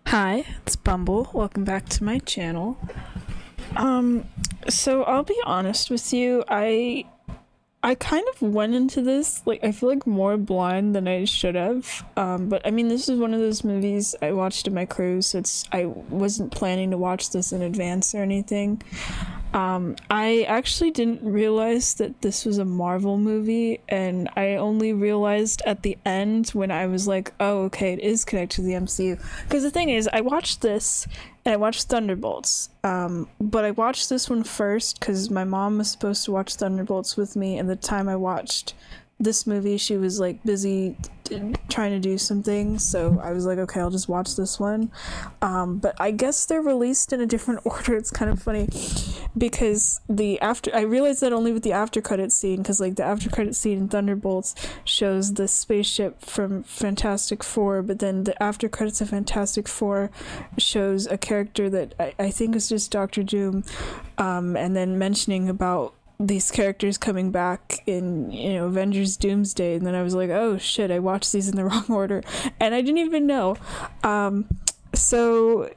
Hi, it's Bumble. Welcome back to my channel. So I'll be honest with you, I kind of went into this like I feel like more blind than I should have. But I mean this is one of those movies I watched in my cruise, so I wasn't planning to watch this in advance or anything. I actually didn't realize that this was a Marvel movie, and I only realized at the end when I was like, oh, okay, it is connected to the MCU. Because the thing is, I watched this and I watched Thunderbolts, but I watched this one first because my mom was supposed to watch Thunderbolts with me, and the time I watched this movie, she was like busy trying to do some things, so I was like, okay, I'll just watch this one. But I guess they're released in a different order. It's kind of funny because I realized that only with the after credit scene, because like the after credit scene in Thunderbolts shows the spaceship from Fantastic Four, but then the after credits of Fantastic Four shows a character that I think is just Doctor Doom, and then mentioning about these characters coming back in Avengers Doomsday, and then I was like, oh shit, I watched these in the wrong order and I didn't even know. So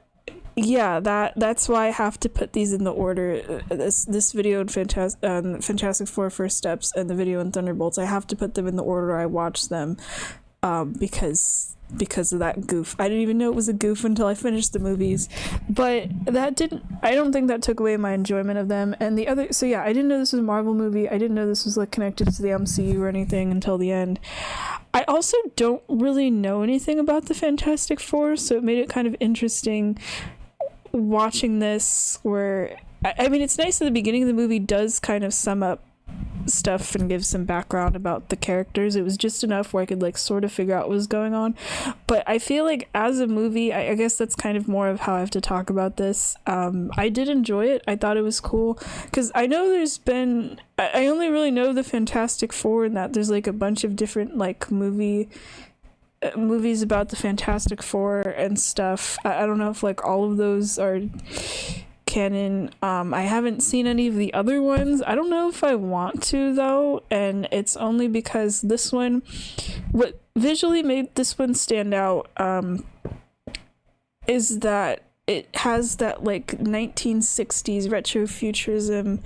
yeah, that's why I have to put these in the order. This video in Fantastic Four First Steps and the video in Thunderbolts, I have to put them in the order I watched them, because of that goof. I didn't even know it was a goof until I finished the movies, but I don't think that took away my enjoyment of them. And so yeah, I didn't know this was a Marvel movie. I didn't know this was like connected to the MCU or anything until the end. I also don't really know anything about the Fantastic Four, so it made it kind of interesting watching this, where I mean, it's nice at the beginning of the movie does kind of sum up stuff and give some background about the characters. It was just enough where I could like sort of figure out what was going on, but I feel like as a movie, I guess that's kind of more of how I have to talk about this. I did enjoy it. I thought it was cool because I know I only really know the Fantastic Four, and that there's like a bunch of different like movies about the Fantastic Four and stuff. I don't know if like all of those are canon. I haven't seen any of the other ones. I don't know if I want to though, and it's only because this one, what visually made this one stand out is that it has that like 1960s retrofuturism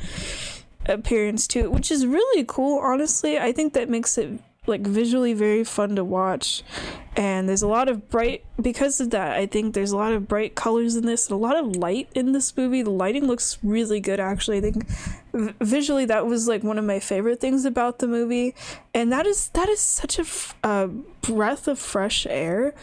appearance to it, which is really cool. Honestly, I think that makes it like visually very fun to watch, and there's a lot of because of that, I think there's a lot of bright colors in this and a lot of light in this movie. The lighting looks really good, actually. I think visually that was like one of my favorite things about the movie, and that is such a breath of fresh air.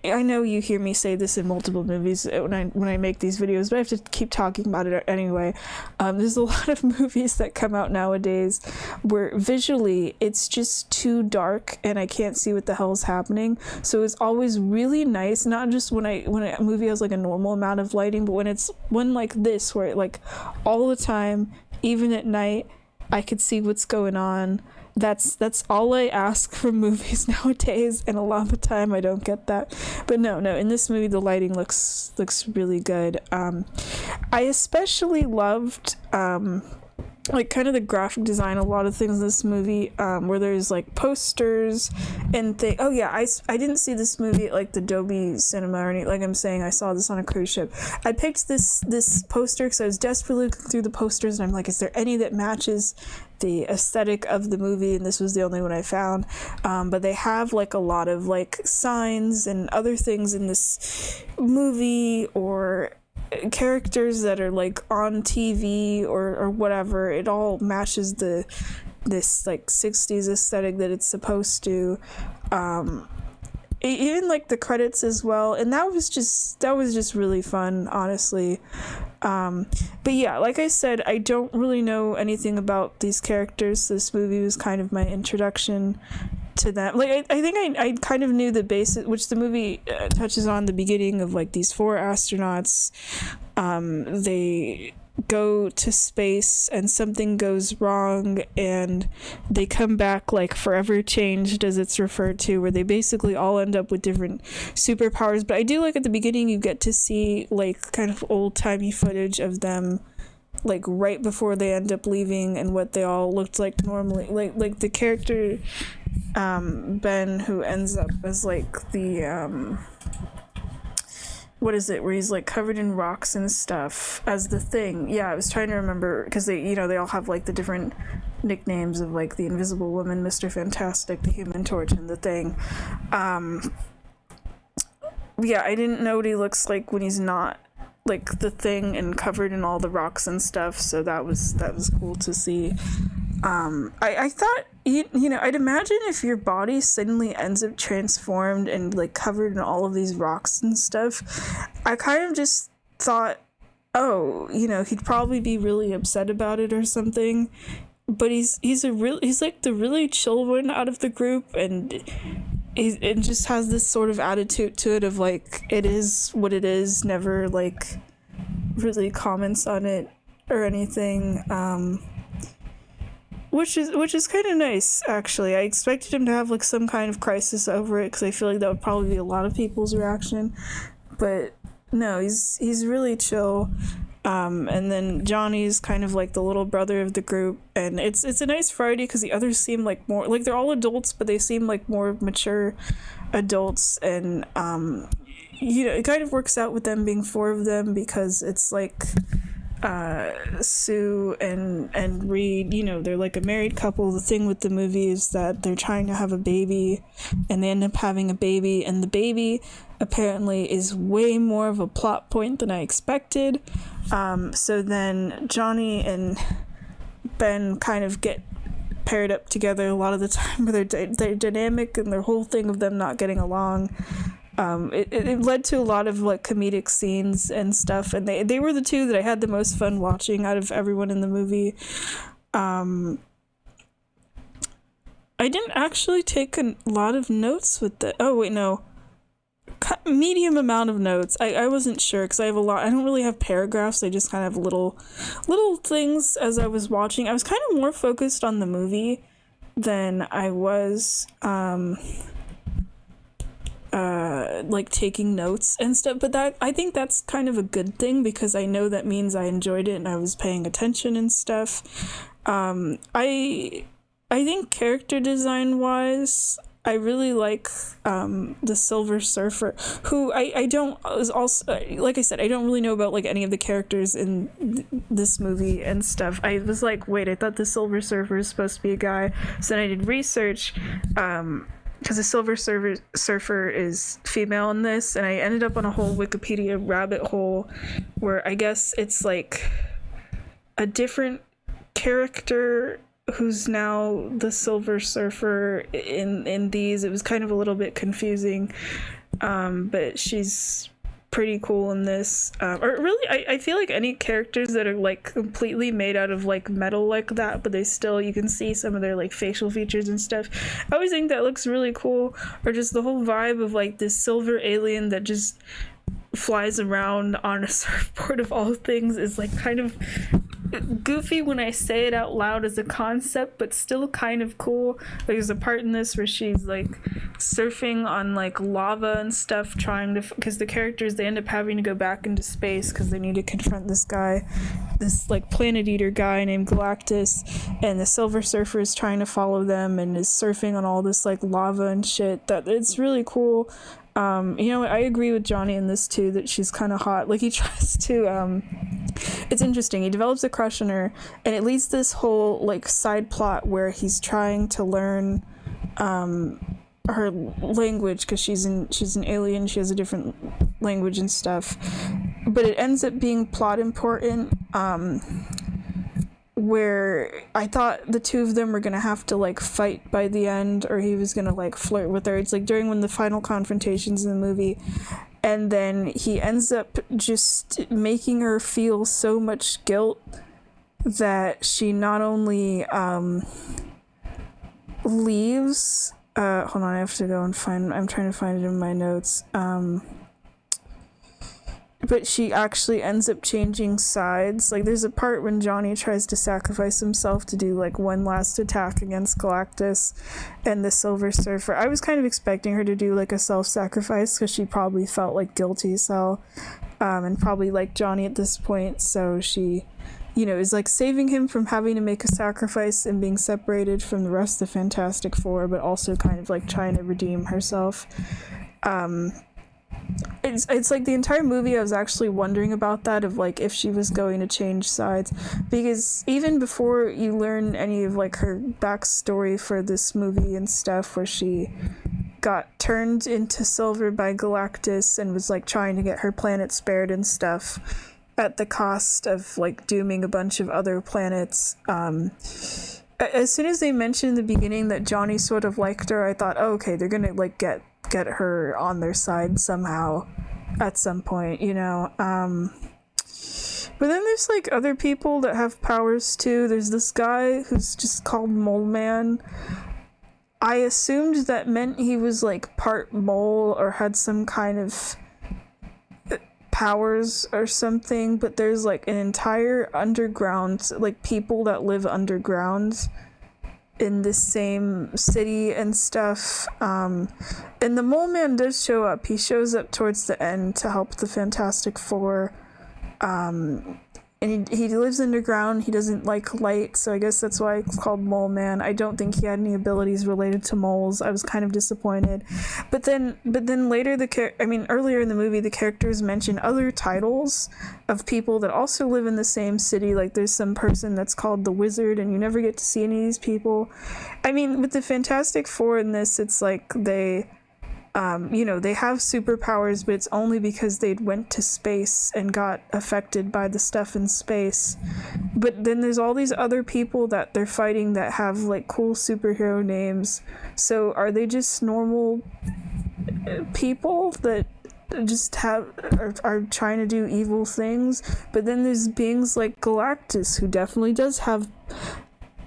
I know you hear me say this in multiple movies when I make these videos, but I have to keep talking about it anyway. There's a lot of movies that come out nowadays where visually it's just too dark and I can't see what the hell is happening. So it's always really nice, not just when a movie has like a normal amount of lighting, but when like this, where it, like all the time, even at night, I could see what's going on. That's all I ask from movies nowadays, and a lot of the time I don't get that. But no, in this movie the lighting looks really good. I especially loved like kind of the graphic design, a lot of things in this movie, where there's like posters and oh yeah, I didn't see this movie at like the Dolby Cinema or anything. Like I'm saying, I saw this on a cruise ship. I picked this poster because I was desperately looking through the posters, and I'm like, is there any that matches the aesthetic of the movie? And this was the only one I found. But they have like a lot of like signs and other things in this movie, or characters that are like on TV or whatever. It all matches this like 60s aesthetic that it's supposed to. Even like the credits as well, and that was just really fun, honestly. But yeah, like I said, I don't really know anything about these characters. This movie was kind of my introduction to them. Like I think I kind of knew the basic, which the movie touches on the beginning of like these four astronauts. They go to space and something goes wrong, and they come back like forever changed, as it's referred to, where they basically all end up with different superpowers. But I do like at the beginning you get to see like kind of old-timey footage of them like right before they end up leaving and what they all looked like normally. Like the character Ben, who ends up as like the what is it, where he's like covered in rocks and stuff as the Thing. Yeah, I was trying to remember because they all have like the different nicknames of like the Invisible Woman, Mr. Fantastic, the Human Torch, and the Thing. Yeah, I didn't know what he looks like when he's not like the Thing and covered in all the rocks and stuff, so that was cool to see. I thought I'd imagine if your body suddenly ends up transformed and like covered in all of these rocks and stuff, I kind of just thought, oh, he'd probably be really upset about it or something. But he's like the really chill one out of the group, and it just has this sort of attitude to it of like, it is what it is, never like really comments on it or anything, which is kind of nice, actually. I expected him to have like some kind of crisis over it, because I feel like that would probably be a lot of people's reaction, but no, he's really chill. And then Johnny's kind of like the little brother of the group, and it's a nice variety because the others seem like more like, they're all adults, but they seem like more mature adults, and it kind of works out with them being four of them, because it's like Sue and Reed, they're like a married couple. The thing with the movie is that they're trying to have a baby, and they end up having a baby, and the baby apparently is way more of a plot point than I expected. So then Johnny and Ben kind of get paired up together a lot of the time, where they're dynamic, and their whole thing of them not getting along. It led to a lot of like comedic scenes and stuff, and they were the two that I had the most fun watching out of everyone in the movie. I didn't actually take a lot of notes with the medium amount of notes. I wasn't sure, because I have a lot. I don't really have paragraphs. I just kind of have little things as I was watching. I was kind of more focused on the movie than I was like taking notes and stuff, but I think that's kind of a good thing, because I know that means I enjoyed it and I was paying attention and stuff. I think character design wise, I really like the Silver Surfer, who I don't, is also, like I said, I don't really know about like any of the characters in this movie and stuff. I was like, wait, I thought the Silver Surfer is supposed to be a guy. So then I did research, because the Silver Surfer is female in this, and I ended up on a whole Wikipedia rabbit hole where I guess it's like a different character who's now the Silver Surfer in these. It was kind of a little bit confusing, but she's pretty cool in this. Or really, I feel like any characters that are like completely made out of like metal like that, but you can see some of their like facial features and stuff. I always think that looks really cool. Or just the whole vibe of like this silver alien that just flies around on a surfboard of all things is like kind of goofy when I say it out loud as a concept, but still kind of cool. Like, there's a part in this where she's like surfing on like lava and stuff, trying to, because the characters, they end up having to go back into space because they need to confront this like planet eater guy named Galactus, and the Silver Surfer is trying to follow them and is surfing on all this like lava and shit. That it's really cool. I agree with Johnny in this too, that she's kind of hot. Like, he tries to it's interesting, he develops a crush on her, and it leads this whole like side plot where he's trying to learn her language, because she's an alien, she has a different language and stuff, but it ends up being plot important, where I thought the two of them were gonna have to like fight by the end, or he was gonna like flirt with her. It's like during one of the final confrontations in the movie, and then he ends up just making her feel so much guilt that she not only leaves, hold on, I have to go and I'm trying to find it in my notes, but she actually ends up changing sides. Like, there's a part when Johnny tries to sacrifice himself to do like one last attack against Galactus and the Silver Surfer. I was kind of expecting her to do like a self-sacrifice, because she probably felt like guilty as hell, and probably like Johnny at this point, so she is like saving him from having to make a sacrifice and being separated from the rest of the Fantastic Four, but also kind of like trying to redeem herself. it's like the entire movie I was actually wondering about that, of like if she was going to change sides, because even before you learn any of like her backstory for this movie and stuff, where she got turned into silver by Galactus and was like trying to get her planet spared and stuff at the cost of like dooming a bunch of other planets. As soon as they mentioned in the beginning that Johnny sort of liked her, I thought, oh, okay, they're gonna like get her on their side somehow at some point, you know. But then there's like other people that have powers too. There's this guy who's just called Mole Man. I assumed that meant he was like part mole or had some kind of powers or something, but there's like an entire underground, like people that live underground in this same city and stuff. And the Mole Man does show up. He shows up towards the end to help the Fantastic Four. And he lives underground. He doesn't like light, so I guess that's why it's called Mole Man. I don't think he had any abilities related to moles. I was kind of disappointed. But then later earlier in the movie, the characters mention other titles of people that also live in the same city. Like there's some person that's called the Wizard, and you never get to see any of these people. I mean, with the Fantastic Four in this, it's like they have superpowers, but it's only because they'd went to space and got affected by the stuff in space. But then there's all these other people that they're fighting that have like cool superhero names. So are they just normal people that just are trying to do evil things? But then there's beings like Galactus, who definitely does have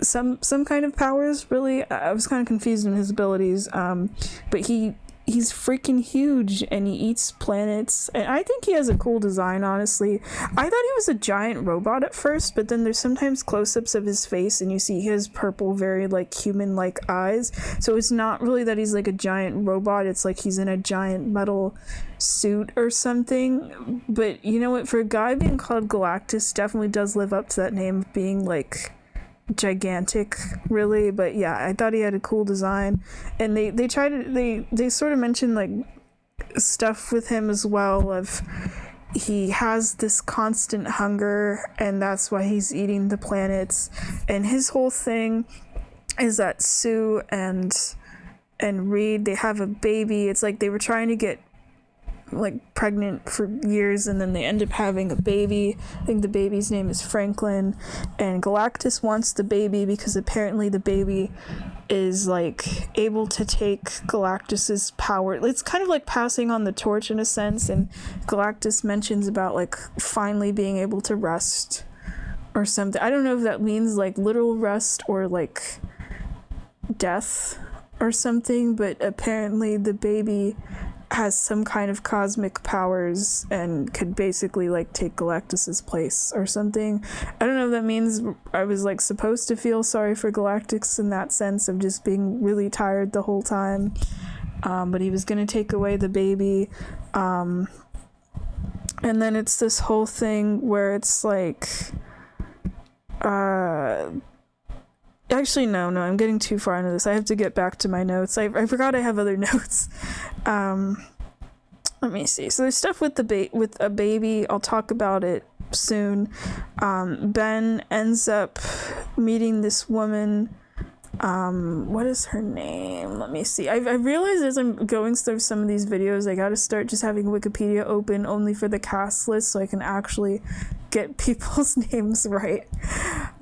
some kind of powers. Really, I was kind of confused in his abilities, but he's freaking huge and he eats planets, and I think he has a cool design. Honestly, I thought he was a giant robot at first, but then there's sometimes close-ups of his face and you see his purple, very like human-like eyes, so it's not really that he's like a giant robot, it's like he's in a giant metal suit or something. But you know what, for a guy being called Galactus, definitely does live up to that name of being like gigantic, really. But yeah, I thought he had a cool design, and they sort of mentioned like stuff with him as well, of he has this constant hunger and that's why he's eating the planets. And his whole thing is that Sue and Reed, they have a baby. It's like they were trying to get like pregnant for years, and then they end up having a baby. I think the baby's name is Franklin, and Galactus wants the baby because apparently the baby is like able to take Galactus's power. It's kind of like passing on the torch in a sense, and Galactus mentions about like finally being able to rest or something. I don't know if that means like literal rest or like death or something, but apparently the baby has some kind of cosmic powers and could basically like take Galactus's place or something. I don't know if that means I was like supposed to feel sorry for Galactus in that sense of just being really tired the whole time, but he was gonna take away the baby, and then it's this whole thing where it's like actually, no, I'm getting too far into this. I have to get back to my notes. I forgot I have other notes. Let me see. So there's stuff with with a baby. I'll talk about it soon. Ben ends up meeting this woman. What is her name? Let me see. I've realized as I'm going through some of these videos, I gotta start just having Wikipedia open only for the cast list so I can actually get people's names right.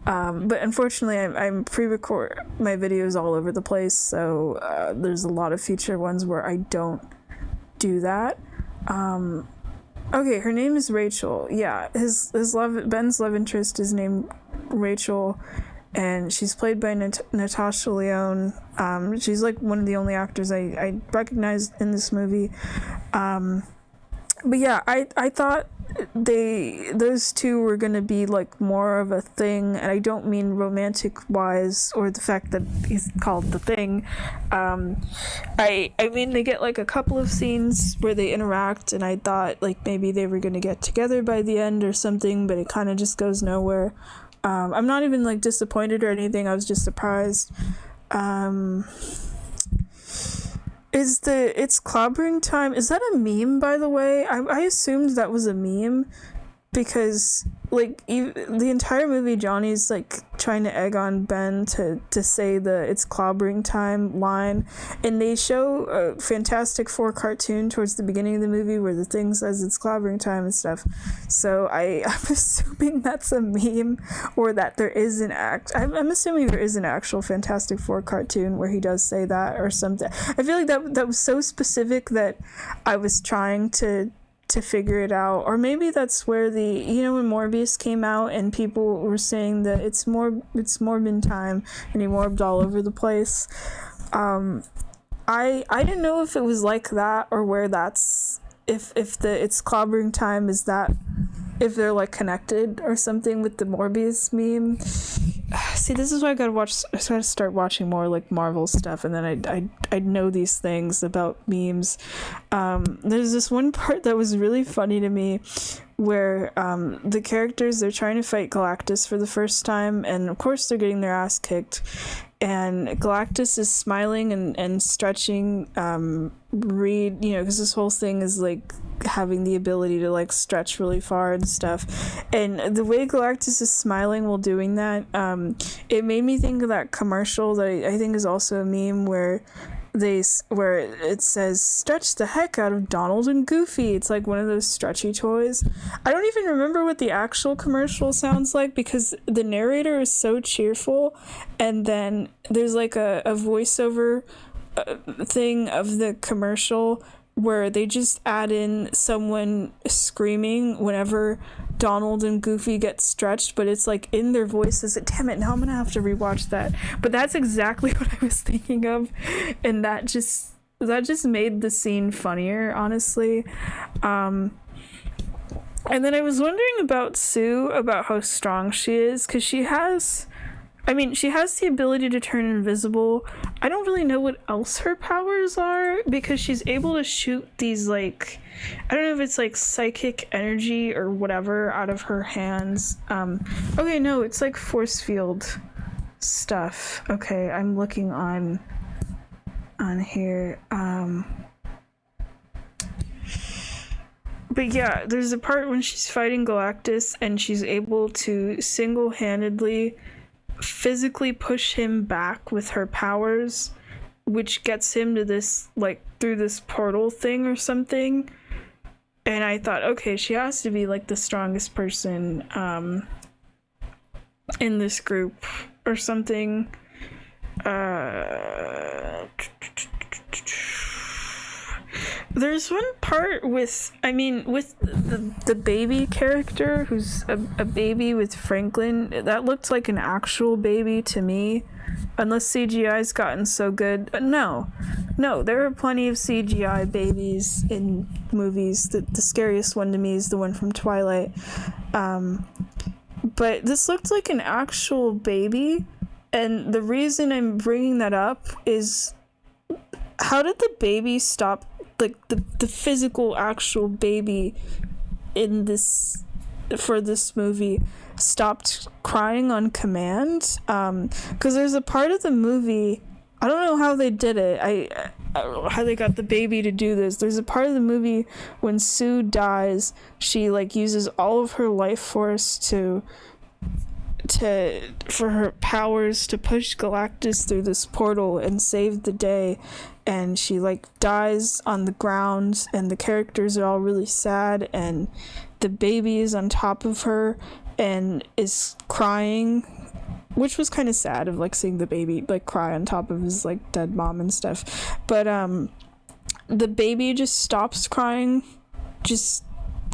But unfortunately, I'm pre-record my videos all over the place, so there's a lot of future ones where I don't do that. Okay, her name is Rachel. Yeah, Ben's love interest is named Rachel, and she's played by Natasha Lyonne. She's like one of the only actors I recognized in this movie. But yeah, I thought those two were gonna be like more of a thing, and I don't mean romantic wise or the fact that he's called The Thing. I mean they get like a couple of scenes where they interact, and I thought like maybe they were gonna get together by the end or something, but it kind of just goes nowhere. I'm not even like disappointed or anything. I was just surprised. Is the it's clobbering time? Is that a meme, by the way? I assumed that was a meme because like the entire movie Johnny's like trying to egg on Ben to say the it's clobbering time line, and they show a Fantastic Four cartoon towards the beginning of the movie where the thing says it's clobbering time and stuff. So I'm assuming that's a meme, or that there is I'm assuming there is an actual Fantastic Four cartoon where he does say that or something. I feel like that was so specific that I was trying to figure it out. Or maybe that's where when Morbius came out and people were saying that it's Morbin time and he morbed all over the place. I didn't know if it was like that or where that's if the it's clobbering time is that if they're like connected or something with the Morbius meme. See, this is why I gotta start watching more like Marvel stuff, and then I'd know these things about memes. There's this one part that was really funny to me where the characters, they're trying to fight Galactus for the first time, and of course they're getting their ass kicked, and Galactus is smiling and stretching Reed, because this whole thing is like having the ability to like stretch really far and stuff, and the way Galactus is smiling while doing that, it made me think of that commercial that I think is also a meme where it says stretch the heck out of Donald and Goofy. It's like one of those stretchy toys. I don't even remember what the actual commercial sounds like because the narrator is so cheerful, and then there's like a voiceover thing of the commercial where they just add in someone screaming whenever Donald and Goofy get stretched, but it's like in their voices. Damn it, now I'm gonna have to rewatch that. But that's exactly what I was thinking of, and that just made the scene funnier, honestly. And then I was wondering about Sue, about how strong she is, because she has the ability to turn invisible. I don't really know what else her powers are, because she's able to shoot these, like, I don't know if it's like psychic energy or whatever out of her hands. Okay, no, it's like force field stuff. Okay, I'm looking on here. But yeah, there's a part when she's fighting Galactus and she's able to single-handedly physically push him back with her powers, which gets him to this, like, through this portal thing or something. And I thought, okay, she has to be like the strongest person in this group or something. There's one part with the baby character who's a baby with Franklin. That looked like an actual baby to me, unless CGI's gotten so good. No, there are plenty of CGI babies in movies. The scariest one to me is the one from Twilight. But this looked like an actual baby, and the reason I'm bringing that up is, how did the baby stop, like the physical actual baby in this, for this movie, stopped crying on command? Because there's a part of the movie, I don't know how they did it, I don't know how they got the baby to do this. There's a part of the movie when Sue dies, she like uses all of her life force for her powers to push Galactus through this portal and save the day, and she like dies on the ground, and the characters are all really sad, and the baby is on top of her and is crying, which was kind of sad, of like seeing the baby like cry on top of his like dead mom and stuff. But the baby just stops crying just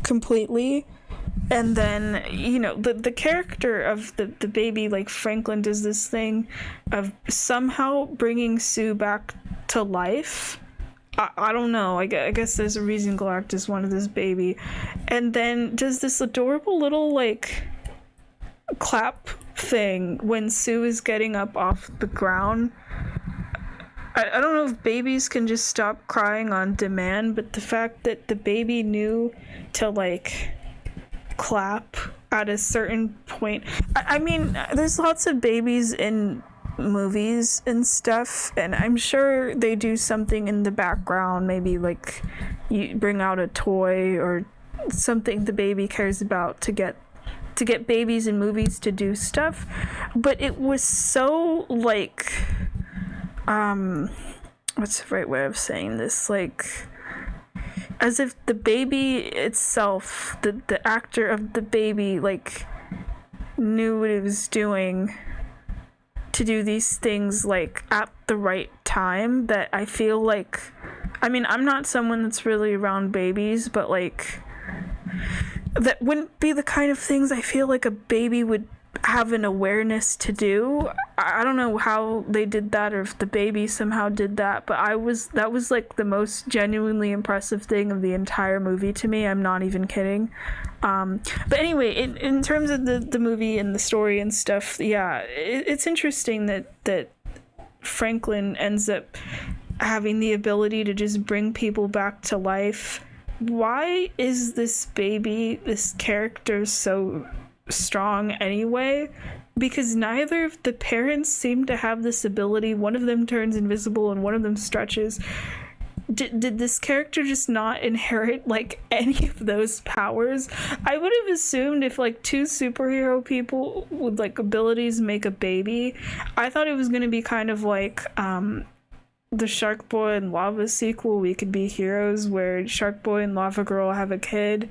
completely, and then the character of the baby, like Franklin, does this thing of somehow bringing Sue back to life. I don't know, I guess there's a reason Galactus wanted this baby, and then does this adorable little like clap thing when Sue is getting up off the ground. I don't know if babies can just stop crying on demand, but the fact that the baby knew to like clap at a certain point. I mean, there's lots of babies in movies and stuff, and I'm sure they do something in the background, maybe like you bring out a toy or something the baby cares about to get babies in movies to do stuff. But it was so like what's the right way of saying this, like as if the baby itself, the actor of the baby, like knew what it was doing to do these things like at the right time. That I feel like, I mean, I'm not someone that's really around babies, but like that wouldn't be the kind of things I feel like a baby would have an awareness to do. I don't know how they did that, or if the baby somehow did that, but that was like the most genuinely impressive thing of the entire movie to me. I'm not even kidding. But anyway, in terms of the movie and the story and stuff, yeah, it's interesting that Franklin ends up having the ability to just bring people back to life. Why is this character so strong anyway? Because neither of the parents seem to have this ability. One of them turns invisible and one of them stretches. Did this character just not inherit like any of those powers? I would have assumed if like two superhero people with like abilities make a baby, I thought it was going to be kind of like the Shark Boy and Lava sequel, We Could Be Heroes, where Shark Boy and Lava Girl have a kid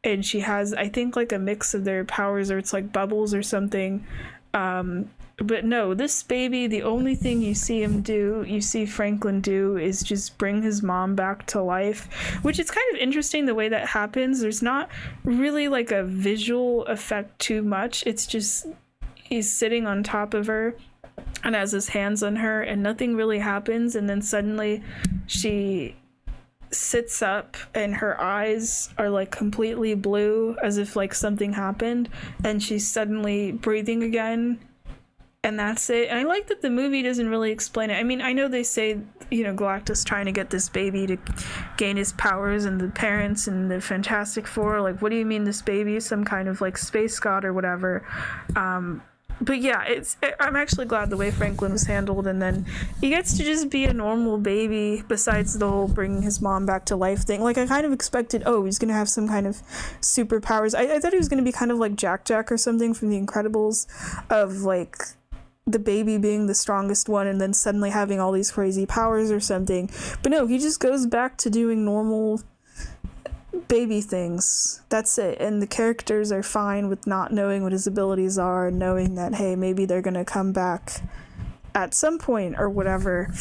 and she has, I think, like a mix of their powers, or it's like bubbles or something. But no, this baby, the only thing you see Franklin do is just bring his mom back to life, which is kind of interesting the way that happens. There's not really like a visual effect too much. It's just he's sitting on top of her and has his hands on her and nothing really happens, and then suddenly she sits up and her eyes are like completely blue as if like something happened, and she's suddenly breathing again, and that's it. And I like that the movie doesn't really explain it. I mean, I know they say, you know, Galactus trying to get this baby to gain his powers, and the parents and the Fantastic Four like, what do you mean this baby is some kind of like space god or whatever. But yeah, I'm actually glad the way Franklin was handled, and then he gets to just be a normal baby besides the whole bringing his mom back to life thing. Like, I kind of expected, he's going to have some kind of superpowers. I thought he was going to be kind of like Jack or something from The Incredibles, of like the baby being the strongest one and then suddenly having all these crazy powers or something. But no, he just goes back to doing normal baby things. That's it. And the characters are fine with not knowing what his abilities are and knowing that, hey, maybe they're gonna come back at some point or whatever.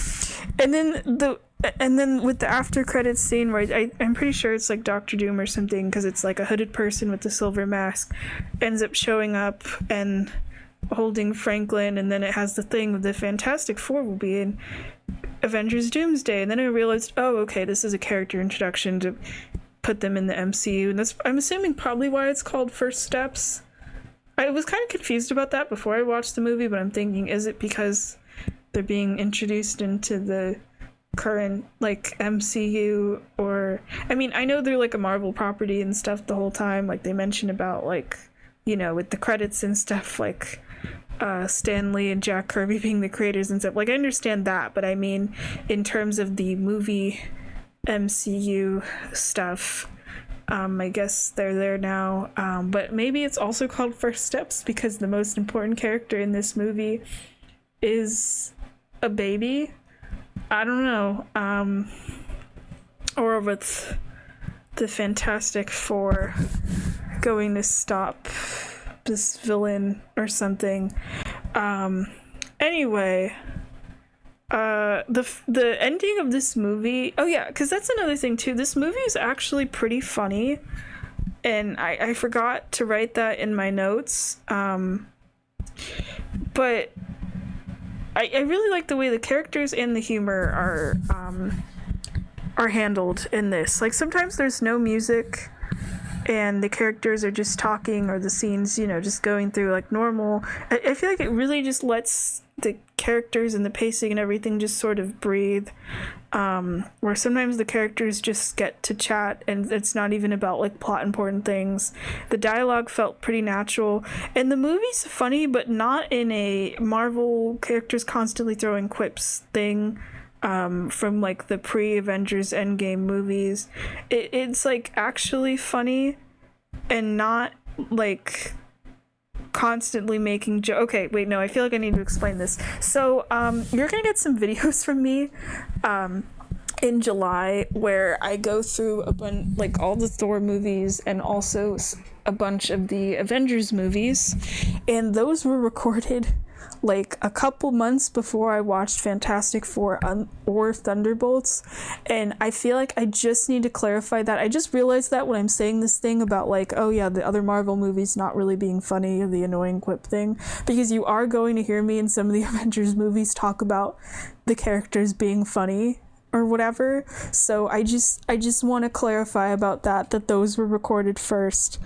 And then with the after credits scene, where I'm pretty sure it's like Doctor Doom or something, because it's like a hooded person with the silver mask ends up showing up and holding Franklin, and then it has the thing with the Fantastic Four will be in Avengers Doomsday. And then I realized, okay, this is a character introduction to put them in the MCU, and that's, I'm assuming, probably why it's called First Steps. I was kind of confused about that before I watched the movie, but I'm thinking, is it because they're being introduced into the current like MCU? Or I mean, I know they're like a Marvel property and stuff the whole time, like they mention about, like, you know, with the credits and stuff, like Stan Lee and Jack Kirby being the creators and stuff. Like, I understand that, but I mean, in terms of the movie MCU stuff, I guess they're there now, but maybe it's also called First Steps because the most important character in this movie is a baby. I don't know. Or with the Fantastic Four going to stop this villain or something. Anyway, the ending of this movie, because that's another thing too, this movie is actually pretty funny, and I forgot to write that in my notes, but I really like the way the characters and the humor are handled in this. Like, sometimes there's no music and the characters are just talking, or the scenes, you know, just going through like normal. I feel like it really just lets the characters and the pacing and everything just sort of breathe. Where sometimes the characters just get to chat and it's not even about like plot important things. The dialogue felt pretty natural, and the movie's funny, but not in a Marvel characters constantly throwing quips thing. From like the pre-Avengers Endgame movies, it's like actually funny and not like constantly making okay, wait, no, I feel like I need to explain this. So you're gonna get some videos from me in July where I go through a bunch, like all the Thor movies and also a bunch of the Avengers movies, and those were recorded like a couple months before I watched Fantastic Four or Thunderbolts. And I feel like I just need to clarify that. I just realized that when I'm saying this thing about like, oh yeah, the other Marvel movies not really being funny, the annoying quip thing, because you are going to hear me in some of the Avengers movies talk about the characters being funny or whatever. So I just want to clarify about that those were recorded first.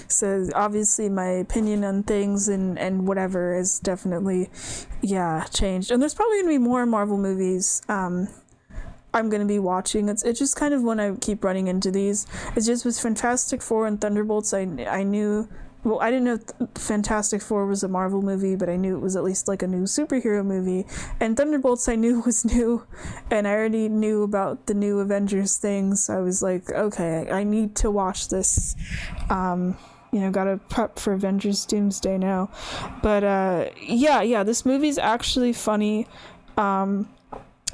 So obviously my opinion on things and whatever is definitely changed, and there's probably gonna be more Marvel movies I'm gonna be watching. It's just kind of when I keep running into these. It's just with Fantastic Four and Thunderbolts, I knew, well, I didn't know Fantastic Four was a Marvel movie, but I knew it was at least like a new superhero movie. And Thunderbolts I knew was new, and I already knew about the new Avengers things. So I was like, okay, I need to watch this. Gotta prep for Avengers Doomsday now. But this movie's actually funny.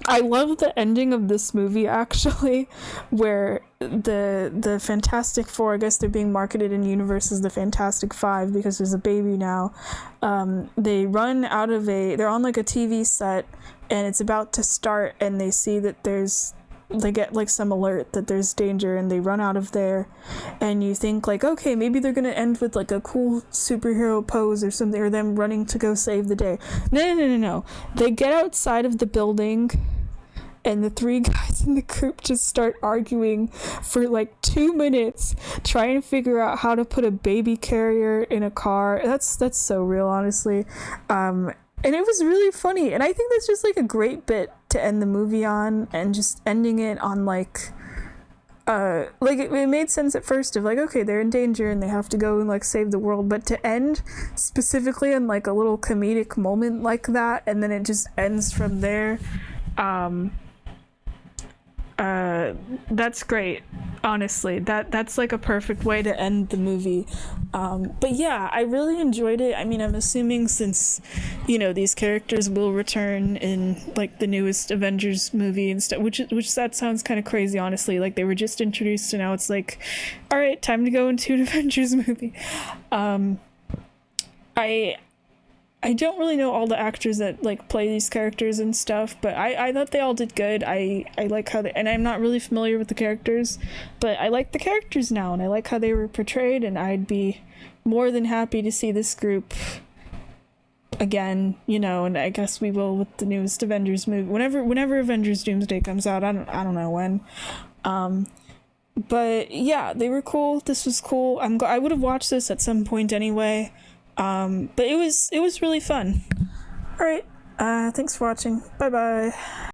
I love the ending of this movie, actually, where the Fantastic Four, I guess they're being marketed in universe as the Fantastic Five because there's a baby now. They run out of they're on like a TV set, and it's about to start, and they see that they get like some alert that there's danger, and they run out of there, and you think like, okay, maybe they're gonna end with like a cool superhero pose or something, or them running to go save the day. No. They get outside of the building, and the three guys in the group just start arguing for like 2 minutes, trying to figure out how to put a baby carrier in a car. That's so real, honestly. And it was really funny, and I think that's just like a great bit to end the movie on, and just ending it on like it made sense at first of like, okay, they're in danger and they have to go and like save the world, but to end specifically in like a little comedic moment like that, and then it just ends from there. That's great, honestly. That's like a perfect way to end the movie. But yeah, I really enjoyed it. I mean, I'm assuming since, these characters will return in like the newest Avengers movie and stuff, which that sounds kind of crazy, honestly. Like they were just introduced and now it's like, all right, time to go into an Avengers movie. I don't really know all the actors that like play these characters and stuff, but I thought they all did good. I like how and I'm not really familiar with the characters, but I like the characters now, and I like how they were portrayed, and I'd be more than happy to see this group again, and I guess we will with the newest Avengers movie. Whenever Avengers Doomsday comes out, I don't know when. But yeah, they were cool. This was cool. I would have watched this at some point anyway. But it was really fun. All right. Thanks for watching. Bye bye.